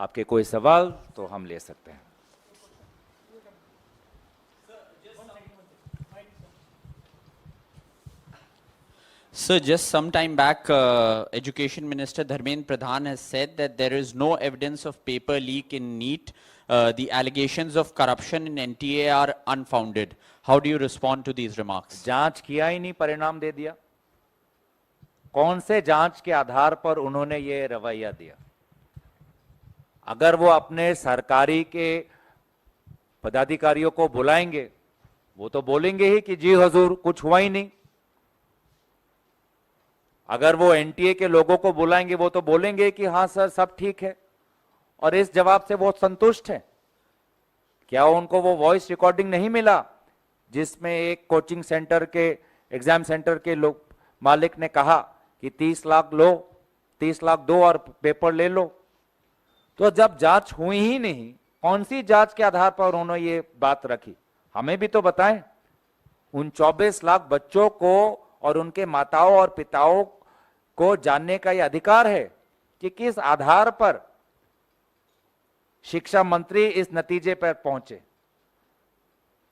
आपके कोई सवाल तो हम ले सकते हैं। Sir, just some time back, Education Minister Dharmendra Pradhan has said that there is no evidence of paper leak in NEET. The allegations of corruption in NTA are unfounded. How do you respond to these remarks? जांच किया ही नहीं, परिणाम दे दिया। कौन से जांच के आधार पर उन्होंने ये रवैया दिया? अगर वो अपने सरकारी के पदाधिकारियों को बुलाएंगे, वो तो बोलेंगे ही कि जी हुजूर कुछ हुआ ही नहीं। अगर वो एनटीए के लोगों को बुलाएंगे, वो तो बोलेंगे कि हाँ सर सब ठीक है। और इस जवाब से वो संतुष्ट है? क्या उनको वो वॉइस रिकॉर्डिंग नहीं मिला जिसमें एक कोचिंग सेंटर के, एग्जाम सेंटर के लोग मालिक ने कहा कि 30 लाख लो, 30 लाख दो और पेपर ले लो? तो जब जांच हुई ही नहीं, कौन सी जांच के आधार पर उन्होंने ये बात रखी? हमें भी तो बताएं। उन 24 लाख बच्चों को और उनके माताओं और पिताओं को जानने का यह अधिकार है कि किस आधार पर शिक्षा मंत्री इस नतीजे पर पहुंचे।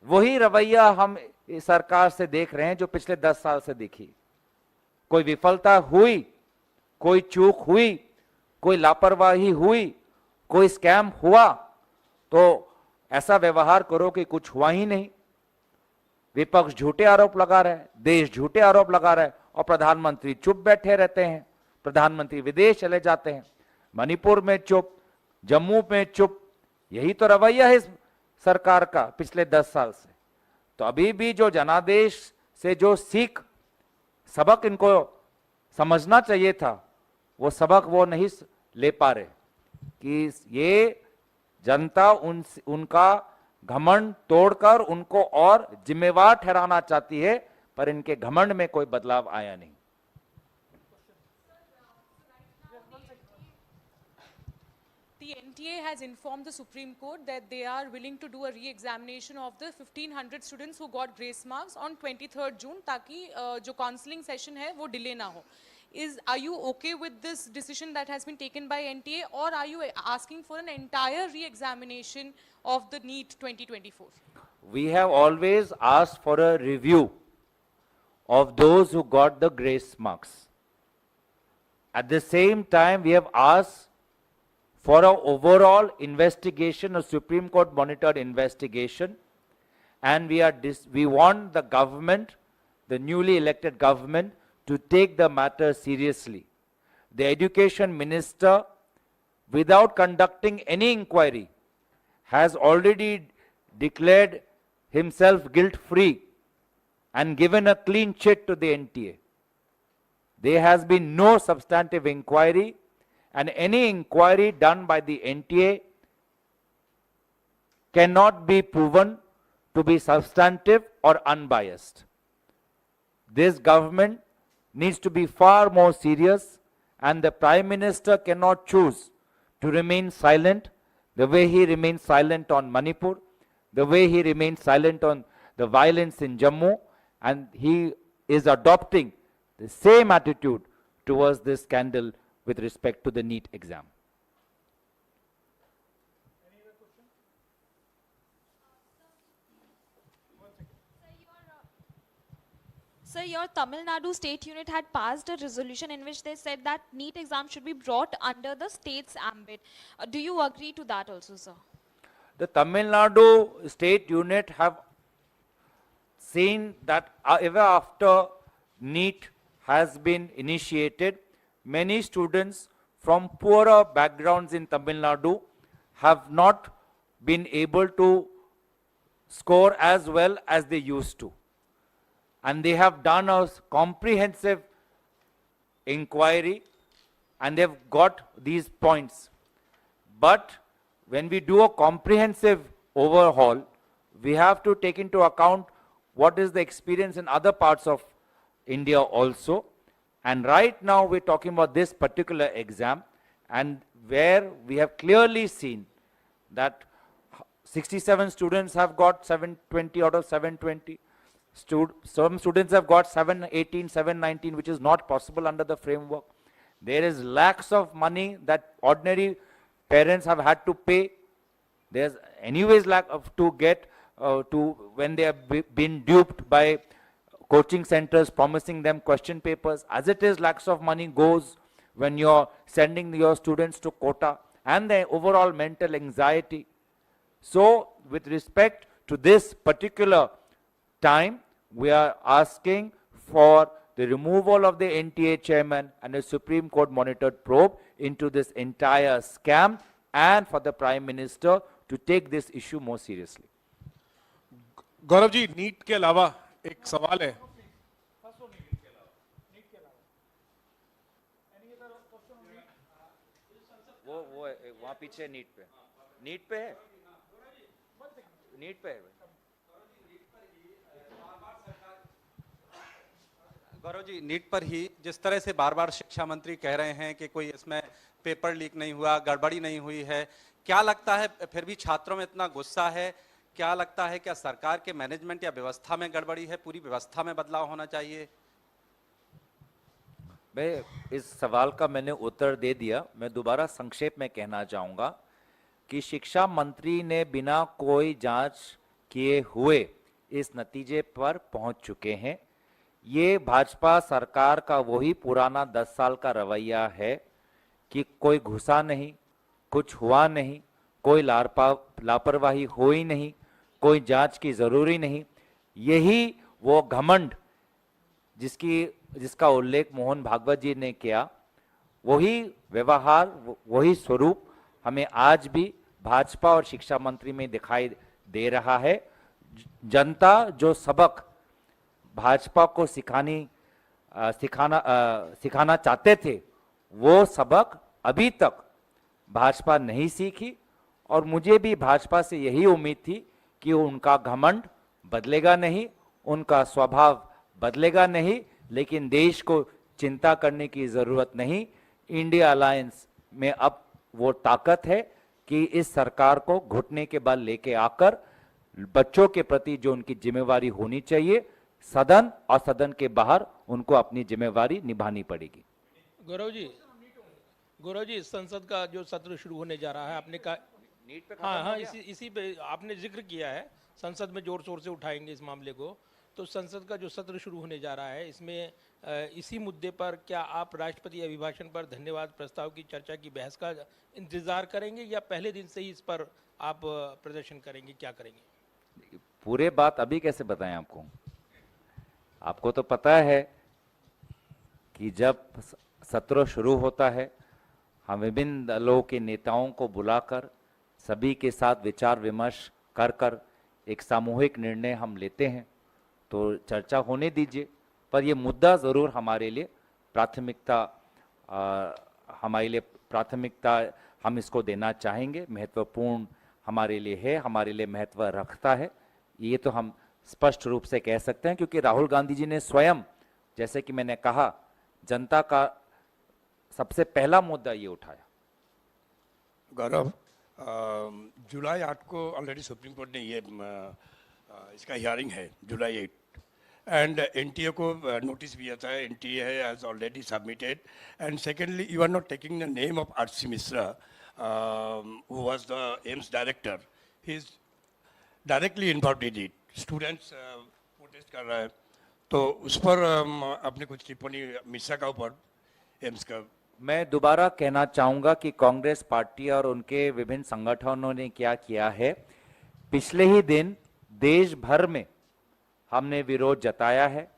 वही रवैया हम इस सरकार से देख रहे हैं जो पिछले 10 साल से दिखी। कोई विफलता हुई, कोई चूक हुई, कोई लापरवाही हुई, कोई स्कैम हुआ तो ऐसा व्यवहार करो कि कुछ हुआ ही नहीं। विपक्ष झूठे आरोप लगा रहा है, देश झूठे आरोप लगा रहा है और प्रधानमंत्री चुप बैठे रहते हैं। प्रधानमंत्री विदेश चले जाते हैं, मणिपुर में चुप, जम्मू में चुप। यही तो रवैया है इस सरकार का पिछले 10 साल से। तो अभी भी जो जनादेश से जो सीख सबक इनको समझना चाहिए था, वो सबक वो नहीं ले पा रहे कि ये जनता उनका घमंड तोड़कर उनको और जिम्मेवार ठहराना चाहती है, पर इनके घमंड में कोई बदलाव आया नहीं। The NTA has informed the Supreme Court that they are willing to do a re-examination of the 1500 students who got grace marks on 23rd June ताकि जो counseling session है वो delay ना हो। Are you okay with this decision that has been taken by NTA, or are you asking for an entire re-examination of the NEET 2024? We have always asked for a review of those who got the grace marks. At the same time, we have asked for an overall investigation, a Supreme Court monitored investigation, and we want the government, the newly elected government, to take the matter seriously. The education minister, without conducting any inquiry, has already declared himself guilt-free and given a clean check to the NTA. There has been no substantive inquiry, and any inquiry done by the NTA cannot be proven to be substantive or unbiased. This government needs to be far more serious, and the Prime Minister cannot choose to remain silent the way he remained silent on Manipur, the way he remained silent on the violence in Jammu, and he is adopting the same attitude towards this scandal with respect to the NEET exam. Sir, your Tamil Nadu state unit had passed a resolution in which they said that NEET exam should be brought under the state's ambit. Do you agree to that also, sir? The Tamil Nadu state unit have seen that ever after NEET has been initiated, many students from poorer backgrounds in Tamil Nadu have not been able to score as well as they used to. And they have done a comprehensive inquiry and they've got these points. But when we do a comprehensive overhaul, we have to take into account what is the experience in other parts of India also. And right now we're talking about this particular exam, and where we have clearly seen that 67 students have got 720 out of 720. Some students have got 718, 719, which is not possible under the framework. There is lakhs of money that ordinary parents have had to pay. There's anyways lack of to get to when they have been duped by coaching centers promising them question papers. As it is, lakhs of money goes when you're sending your students to quota, and the overall mental anxiety. So with respect to this particular time, we are asking for the removal of the NTA chairman and a Supreme Court monitored probe into this entire scam, and for the Prime Minister to take this issue more seriously. Gaurav ji, NEET के अलावा एक सवाल है। वो वहां पीछे NEET पे है, नीट पे है। गौरव जी, नीट पर ही जिस तरह से बार बार शिक्षा मंत्री कह रहे हैं कि कोई इसमें पेपर लीक नहीं हुआ, गड़बड़ी नहीं हुई है, क्या लगता है फिर भी छात्रों में इतना गुस्सा है? क्या लगता है क्या सरकार के मैनेजमेंट या व्यवस्था में गड़बड़ी है? पूरी व्यवस्था में बदलाव होना चाहिए? मैं इस सवाल का मैंने उत्तर दे दिया। मैं दोबारा संक्षेप में कहना चाहूंगा कि शिक्षा मंत्री ने बिना कोई जांच किए हुए इस नतीजे पर पहुंच चुके हैं। ये भाजपा सरकार का वही पुराना 10 साल का रवैया है कि कोई घुसा नहीं, कुछ हुआ नहीं, कोई लापरवाही हुई नहीं, कोई जांच की जरूरी नहीं। यही वो घमंड जिसका उल्लेख मोहन भागवत जी ने किया, वही व्यवहार, वही स्वरूप हमें आज भी भाजपा और शिक्षा मंत्री में दिखाई दे रहा है। जनता जो सबक भाजपा को सिखाना चाहते थे, वो सबक अभी तक भाजपा नहीं सीखी, और मुझे भी भाजपा से यही उम्मीद थी कि उनका घमंड बदलेगा नहीं, उनका स्वभाव बदलेगा नहीं, लेकिन देश को चिंता करने की जरूरत नहीं। इंडिया अलायंस में अब वो ताकत है कि इस सरकार को घुटने के बल लेके आकर बच्चों के प्रति जो उनकी जिम्मेवारी होनी चाहिए, सदन और सदन के बाहर उनको अपनी जिम्मेवारी निभानी पड़ेगी। गौरव जी, संसद का जो सत्र शुरू होने जा रहा है, आपने कहा नीट पे हाँ, इसी पे आपने जिक्र किया है, संसद में जोर शोर से उठाएंगे इस मामले को। तो संसद का जो सत्र शुरू होने जा रहा है, इसमें इसी मुद्दे पर क्या आप राष्ट्रपति अभिभाषण पर धन्यवाद प्रस्ताव की चर्चा की बहस का इंतजार करेंगे, या पहले दिन से ही इस पर आप प्रदर्शन करेंगे? क्या करेंगे? पूरे बात अभी कैसे बताएं आपको? आपको तो पता है कि जब सत्र शुरू होता है, हम विभिन्न दलों के नेताओं को बुलाकर सभी के साथ विचार विमर्श कर एक सामूहिक निर्णय हम लेते हैं। तो चर्चा होने दीजिए, पर ये मुद्दा ज़रूर हमारे लिए प्राथमिकता हम इसको देना चाहेंगे। महत्वपूर्ण हमारे लिए है, हमारे लिए महत्व रखता है, ये तो हम स्पष्ट रूप से कह सकते हैं, क्योंकि राहुल गांधी जी ने स्वयं, जैसे कि मैंने कहा, जनता का सबसे पहला मुद्दा ये उठाया। गौरव, जुलाई 8 को ऑलरेडी सुप्रीम कोर्ट ने ये इसका हियरिंग है, जुलाई 8, एंड एनटीए को नोटिस भी आता है, NTA has already submitted, and secondly you are not taking the name of RC Mishra who was the AIIMS director, he is directly involved in it. Students protest कर रहा है, तो उस पर आपने कुछ टिप्पणी मिश्रा का ऊपर एम्स का? मैं दोबारा कहना चाहूंगा कि कांग्रेस पार्टी और उनके विभिन्न संगठनों ने क्या किया है। पिछले ही दिन देश भर में हमने विरोध जताया है।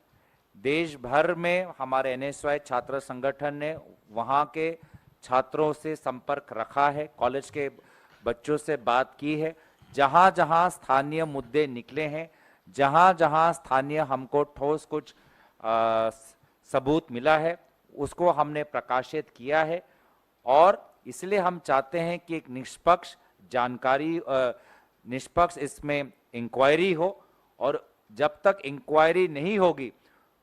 देश भर में हमारे एनएसवाई छात्र संगठन ने वहां के छात्रों से संपर्क रखा है, कॉलेज के बच्चों से बात की है। जहां जहां स्थानीय मुद्दे निकले हैं, जहां जहां स्थानीय हमको ठोस कुछ सबूत मिला है, उसको हमने प्रकाशित किया है। और इसलिए हम चाहते हैं कि एक निष्पक्ष इसमें इंक्वायरी हो, और जब तक इंक्वायरी नहीं होगी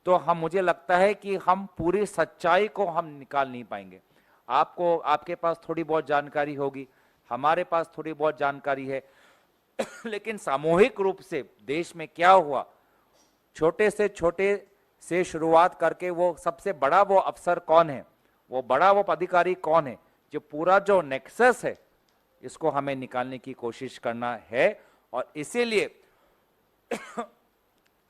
तो मुझे लगता है कि हम पूरी सच्चाई को हम निकाल नहीं पाएंगे। आपके पास थोड़ी बहुत जानकारी होगी, हमारे पास थोड़ी बहुत जानकारी है, लेकिन सामूहिक रूप से देश में क्या हुआ, छोटे से शुरुआत करके वो सबसे बड़ा वो अफसर कौन है, वो बड़ा वो अधिकारी कौन है, जो पूरा जो नेक्सस है इसको हमें निकालने की कोशिश करना है। और इसीलिए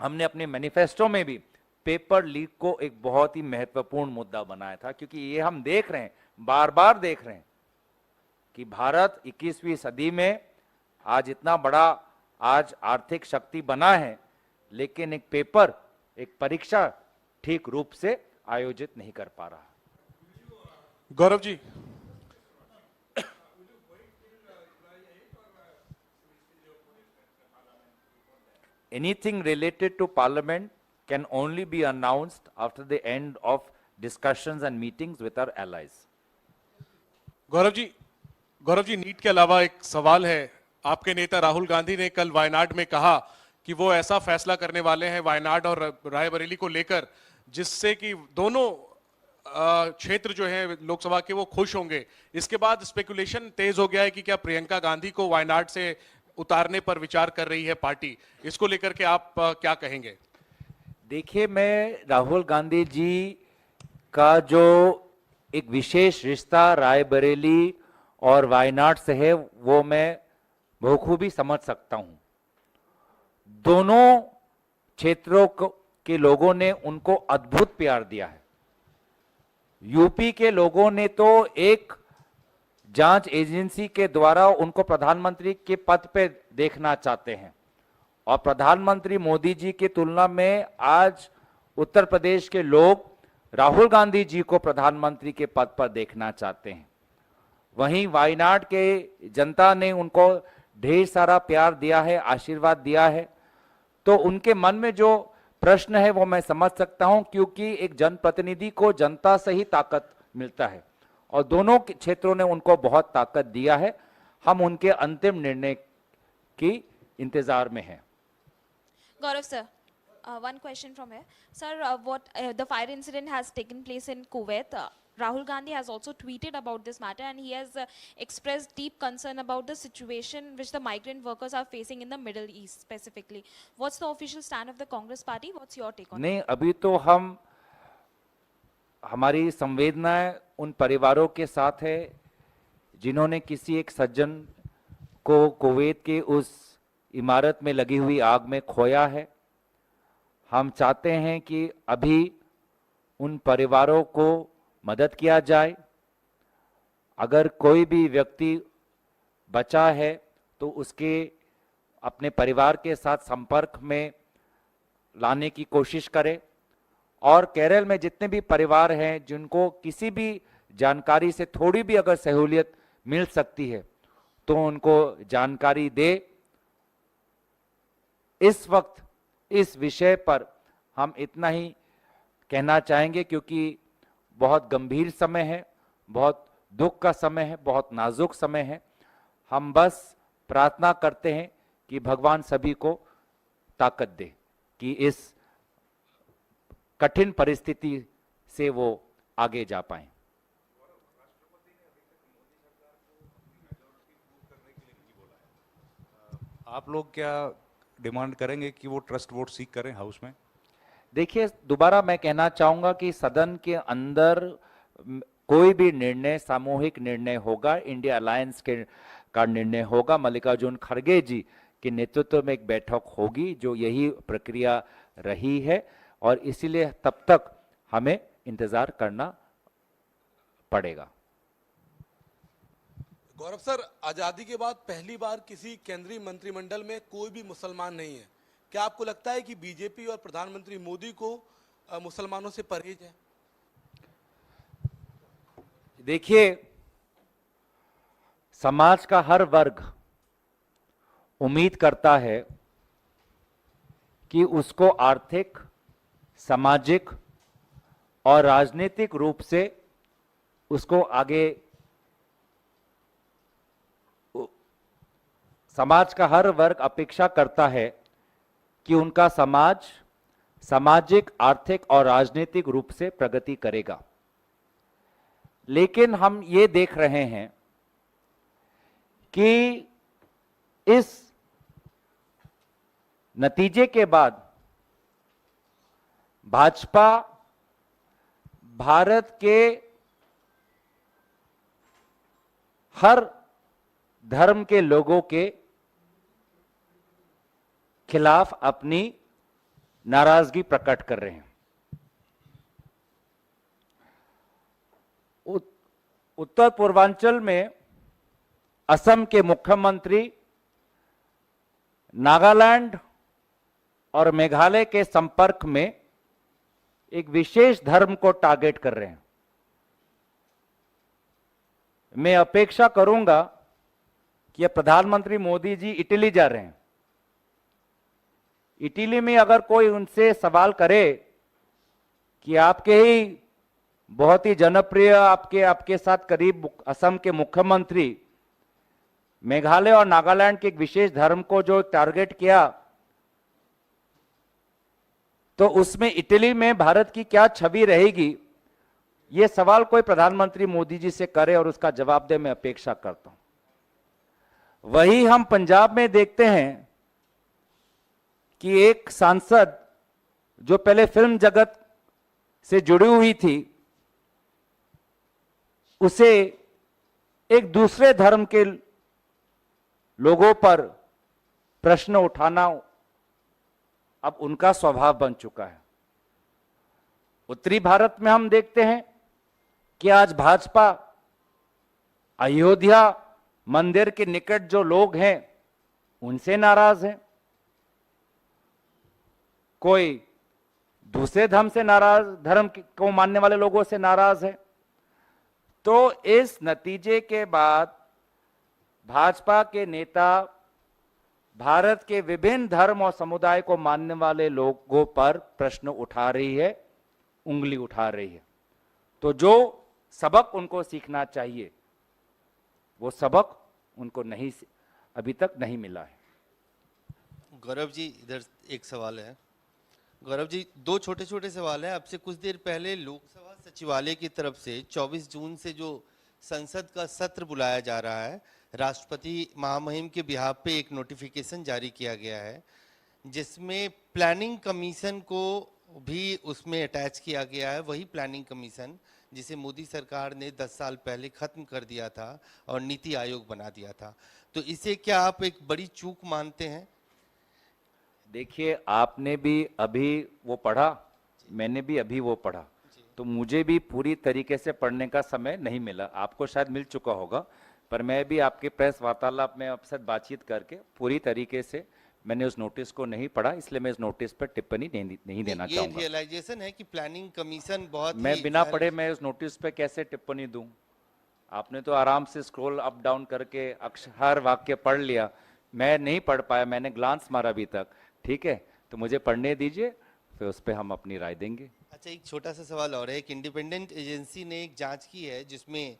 हमने अपने मैनिफेस्टो में भी पेपर लीक को एक बहुत ही महत्वपूर्ण मुद्दा बनाया था, क्योंकि ये हम देख रहे हैं, बार बार देख रहे हैं कि भारत 21वीं सदी में आज इतना बड़ा आज आर्थिक शक्ति बना है, लेकिन एक पेपर, एक परीक्षा ठीक रूप से आयोजित नहीं कर पा रहा। Gaurav ji, Anything related to parliament can only be announced after the end of discussions and meetings with our allies. Gaurav ji, NEET के अलावा एक सवाल है। आपके नेता राहुल गांधी ने कल वायनाड में कहा कि वो ऐसा फैसला करने वाले हैं वायनाड और रायबरेली को लेकर जिससे कि दोनों क्षेत्र जो है लोकसभा के वो खुश होंगे। इसके बाद स्पेकुलेशन तेज हो गया है कि क्या प्रियंका गांधी को वायनाड से उतारने पर विचार कर रही है पार्टी। इसको लेकर के आप क्या कहेंगे? देखिए, मैं राहुल गांधी जी का जो एक विशेष रिश्ता रायबरेली और वायनाड से है वो मैं बखूबी समझ सकता हूं। दोनों क्षेत्रों के लोगों ने उनको अद्भुत प्यार दिया है। यूपी के लोगों ने तो एक जांच एजेंसी के द्वारा उनको प्रधानमंत्री के पद पे देखना चाहते हैं, और प्रधानमंत्री मोदी जी की तुलना में आज उत्तर प्रदेश के लोग राहुल गांधी जी को प्रधानमंत्री के पद पर देखना चाहते हैं। वहीं वायनाड के जनता ने उनको ढेर सारा प्यार दिया है, आशीर्वाद दिया है। तो उनके मन में जो प्रश्न है वो मैं समझ सकता हूं, क्योंकि एक जनप्रतिनिधि को जनता से ही ताकत मिलता है और दोनों क्षेत्रों ने उनको बहुत ताकत दिया है। हम उनके अंतिम निर्णय की इंतजार में हैं। Gaurav sir, one question from here. Sir, the fire incident has taken place in Kuwait. Rahul Gandhi has also tweeted about this matter, and he has expressed deep concern about the situation which the migrant workers are facing in the Middle East specifically. What's the official stand of the Congress party? What's your take on it? नहीं, अभी तो हमारी संवेदनाएं उन परिवारों के साथ है जिन्होंने किसी एक सज्जन को कुवैत के उस इमारत में लगी हुई आग में खोया है। हम चाहते हैं कि अभी उन परिवारों को मदद किया जाए। अगर कोई भी व्यक्ति बचा है तो उसके अपने परिवार के साथ संपर्क में लाने की कोशिश करें, और केरल में जितने भी परिवार हैं जिनको किसी भी जानकारी से थोड़ी भी अगर सहूलियत मिल सकती है तो उनको जानकारी दे। इस वक्त इस विषय पर हम इतना ही कहना चाहेंगे, क्योंकि बहुत गंभीर समय है, बहुत दुख का समय है, बहुत नाजुक समय है। हम बस प्रार्थना करते हैं कि भगवान सभी को ताकत दे कि इस कठिन परिस्थिति से वो आगे जा पाएं। आप लोग क्या डिमांड करेंगे कि वो ट्रस्ट वोट सीक करें हाउस में? देखिए, दोबारा मैं कहना चाहूंगा कि सदन के अंदर कोई भी निर्णय सामूहिक निर्णय होगा, इंडिया अलायंस का निर्णय होगा। मल्लिकार्जुन खड़गे जी के नेतृत्व में एक बैठक होगी जो यही प्रक्रिया रही है, और इसीलिए तब तक हमें इंतजार करना पड़ेगा। गौरव सर, आजादी के बाद पहली बार किसी केंद्रीय मंत्रिमंडल में कोई भी मुसलमान नहीं है। क्या आपको लगता है कि बीजेपी और प्रधानमंत्री मोदी को मुसलमानों से परहेज है? देखिए, समाज का हर वर्ग उम्मीद करता है कि उसको आर्थिक, सामाजिक और राजनीतिक रूप से उसको आगे, समाज का हर वर्ग अपेक्षा करता है कि उनका समाज सामाजिक, आर्थिक और राजनीतिक रूप से प्रगति करेगा। लेकिन हम ये देख रहे हैं कि इस नतीजे के बाद भाजपा भारत के हर धर्म के लोगों के खिलाफ अपनी नाराजगी प्रकट कर रहे हैं। उत्तर पूर्वांचल में असम के मुख्यमंत्री नागालैंड और मेघालय के संपर्क में एक विशेष धर्म को टारगेट कर रहे हैं। मैं अपेक्षा करूंगा कि प्रधानमंत्री मोदी जी इटली जा रहे हैं। इटली में अगर कोई उनसे सवाल करे कि आपके ही बहुत ही जनप्रिय आपके साथ करीब असम के मुख्यमंत्री मेघालय और नागालैंड के एक विशेष धर्म को जो टारगेट किया, तो उसमें इटली में भारत की क्या छवि रहेगी, यह सवाल कोई प्रधानमंत्री मोदी जी से करे और उसका जवाब दे, मैं अपेक्षा करता हूं। वही हम पंजाब में देखते हैं कि एक सांसद जो पहले फिल्म जगत से जुड़ी हुई थी, उसे एक दूसरे धर्म के लोगों पर प्रश्न उठाना अब उनका स्वभाव बन चुका है। उत्तरी भारत में हम देखते हैं कि आज भाजपा अयोध्या मंदिर के निकट जो लोग हैं उनसे नाराज हैं, कोई दूसरे धर्म को मानने वाले लोगों से नाराज है। तो इस नतीजे के बाद भाजपा के नेता भारत के विभिन्न धर्म और समुदाय को मानने वाले लोगों पर प्रश्न उठा रही है, उंगली उठा रही है। तो जो सबक उनको सीखना चाहिए, वो सबक उनको अभी तक नहीं मिला है। गौरव जी, इधर एक सवाल है। गौरव जी, दो छोटे छोटे सवाल हैं। आपसे कुछ देर पहले लोकसभा सचिवालय की तरफ से 24 जून से जो संसद का सत्र बुलाया जा रहा है, राष्ट्रपति महामहिम के बिहाफ पे एक नोटिफिकेशन जारी किया गया है, जिसमें प्लानिंग कमीशन को भी उसमें अटैच किया गया है। वही प्लानिंग कमीशन जिसे मोदी सरकार ने 10 साल पहले खत्म कर दिया था और नीति आयोग बना दिया था। तो इसे क्या आप एक बड़ी चूक मानते हैं? देखिए, आपने भी अभी वो पढ़ा, मैंने भी अभी वो पढ़ा, तो मुझे भी पूरी तरीके से पढ़ने का समय नहीं मिला। आपको शायद मिल चुका होगा, पर मैं भी आपके प्रेस वार्तालाप में आपसे बातचीत करके पूरी तरीके से मैंने उस नोटिस को नहीं पढ़ा, इसलिए मैं इस नोटिस पर टिप्पणी नहीं देना चाहूंगा। ये रियलाइजेशन है कि प्लानिंग कमीशन बहुत मैं बिना पढ़े मैं उस नोटिस पे कैसे टिप्पणी दूं? आपने तो आराम से स्क्रॉल अप डाउन करके हर वाक्य पढ़ लिया, मैं नहीं पढ़ पाया, मैंने ग्लांस मारा अभी तक। ठीक है, तो मुझे पढ़ने दीजिए, फिर उस पर हम अपनी राय देंगे। अच्छा, एक छोटा सा सवाल और है। एक इंडिपेंडेंट एजेंसी ने एक जांच की है जिसमें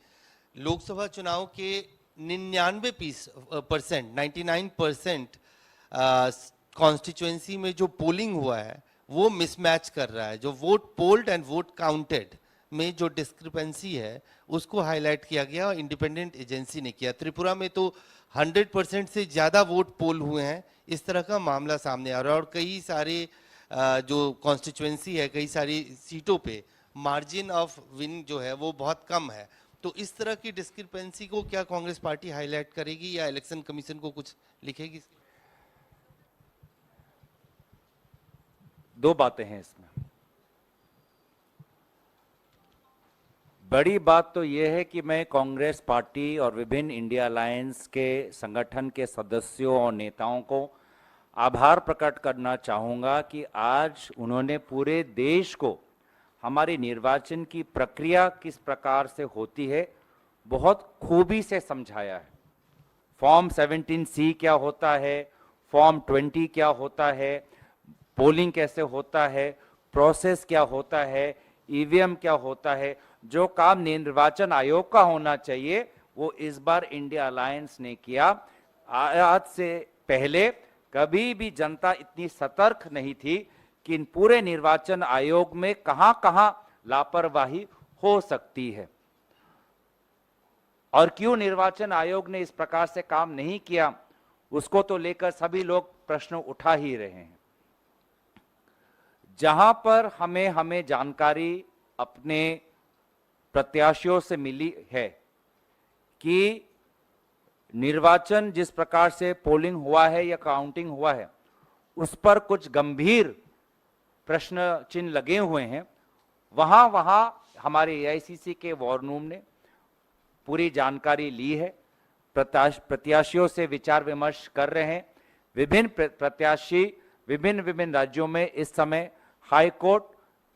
लोकसभा चुनाव के 99% कॉन्स्टिट्यूएंसी में जो पोलिंग हुआ है वो मिसमैच कर रहा है। जो vote polled and vote counted में जो डिस्क्रिपेंसी है उसको हाईलाइट किया गया और इंडिपेंडेंट एजेंसी ने किया। त्रिपुरा में तो 100% से ज़्यादा वोट पोल हुए हैं। इस तरह का मामला सामने आ रहा है और कई सारे जो कॉन्स्टिट्यूएंसी है, कई सारी सीटों पे मार्जिन ऑफ विन जो है वो बहुत कम है। तो इस तरह की डिस्क्रिपेंसी को क्या कांग्रेस पार्टी हाईलाइट करेगी या इलेक्शन कमीशन को कुछ लिखेगी? दो बातें हैं इसमें। बड़ी बात तो यह है कि मैं कांग्रेस पार्टी और विभिन्न इंडिया अलायंस के संगठन के सदस्यों और नेताओं को आभार प्रकट करना चाहूँगा कि आज उन्होंने पूरे देश को हमारी निर्वाचन की प्रक्रिया किस प्रकार से होती है बहुत खूबी से समझाया है। फॉर्म 17C क्या होता है, फॉर्म 20 क्या होता है, पोलिंग कैसे होता है, प्रोसेस क्या होता है, ईवीएम क्या होता है। जो काम निर्वाचन आयोग का होना चाहिए वो इस बार इंडिया अलायंस ने किया। आज से पहले कभी भी जनता इतनी सतर्क नहीं थी कि इन पूरे निर्वाचन आयोग में कहां कहां लापरवाही हो सकती है और क्यों निर्वाचन आयोग ने इस प्रकार से काम नहीं किया, उसको तो लेकर सभी लोग प्रश्न उठा ही रहे हैं। जहां पर हमें जानकारी अपने प्रत्याशियों से मिली है कि निर्वाचन जिस प्रकार से पोलिंग हुआ है या काउंटिंग हुआ है उस पर कुछ गंभीर प्रश्न चिन्ह लगे हुए हैं, वहां हमारे एआईसीसी के वॉर रूम ने पूरी जानकारी ली है, प्रत्याशियों से विचार विमर्श कर रहे हैं। विभिन्न प्रत्याशी विभिन्न राज्यों में इस समय हाई कोर्ट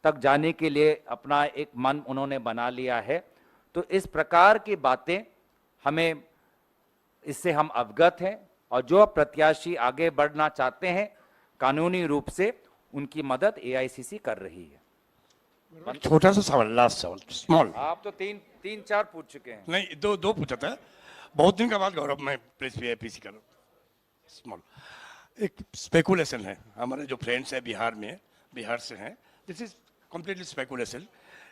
तक जाने के लिए अपना एक मन उन्होंने बना लिया है। तो इस प्रकार की बातें हमें, इससे हम अवगत हैं, और जो प्रत्याशी आगे बढ़ना चाहते हैं कानूनी रूप से उनकी मदद एआईसीसी कर रही है। छोटा सा सवाल, लास्ट सवाल, स्मॉल। आप तो तीन चार पूछ चुके हैं। नहीं, दो पूछा था। बहुत दिन के बाद गौरव मैं प्रेस पीसी कर स्मॉल। एक स्पेकुलेशन है, हमारे जो फ्रेंड्स हैं बिहार से हैं, this is completely speculation.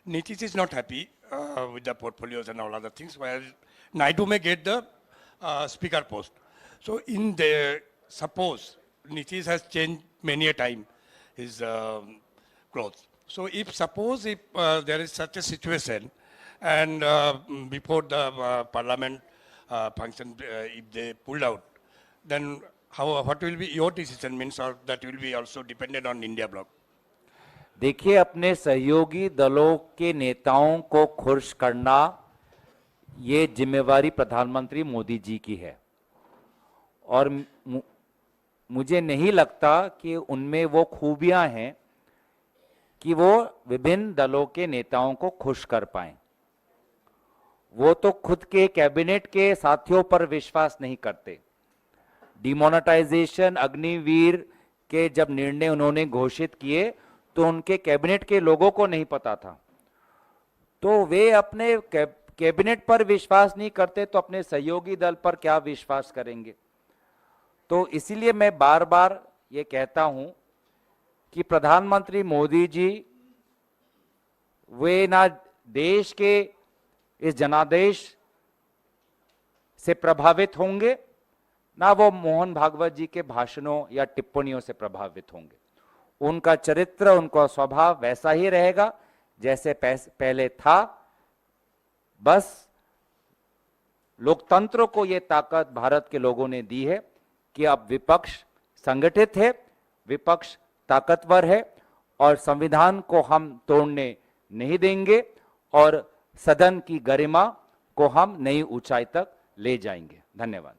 Nitish is not happy with the portfolios and all other things, where Naidu may get the speaker post. So in the, suppose Nitish has changed many a time his clothes. So if there is such a situation and before the parliament function, if they pulled out, then what will be your decision, means, or that will be also dependent on India bloc? देखिए, अपने सहयोगी दलों के नेताओं को खुश करना ये जिम्मेवारी प्रधानमंत्री मोदी जी की है, और मुझे नहीं लगता कि उनमें वो खूबियां हैं कि वो विभिन्न दलों के नेताओं को खुश कर पाएं। वो तो खुद के कैबिनेट के साथियों पर विश्वास नहीं करते। डिमोनेटाइजेशन, अग्निवीर के जब निर्णय उन्होंने घोषित किए तो उनके कैबिनेट के लोगों को नहीं पता था, तो वे अपने कैबिनेट पर विश्वास नहीं करते तो अपने सहयोगी दल पर क्या विश्वास करेंगे। तो इसीलिए मैं बार बार ये कहता हूं कि प्रधानमंत्री मोदी जी वे ना देश के इस जनादेश से प्रभावित होंगे, ना वो मोहन भागवत जी के भाषणों या टिप्पणियों से प्रभावित होंगे। उनका चरित्र, उनका स्वभाव वैसा ही रहेगा जैसे पहले था। बस लोकतंत्र को ये ताकत भारत के लोगों ने दी है कि अब विपक्ष संगठित है, विपक्ष ताकतवर है, और संविधान को हम तोड़ने नहीं देंगे और सदन की गरिमा को हम नई ऊंचाई तक ले जाएंगे। धन्यवाद।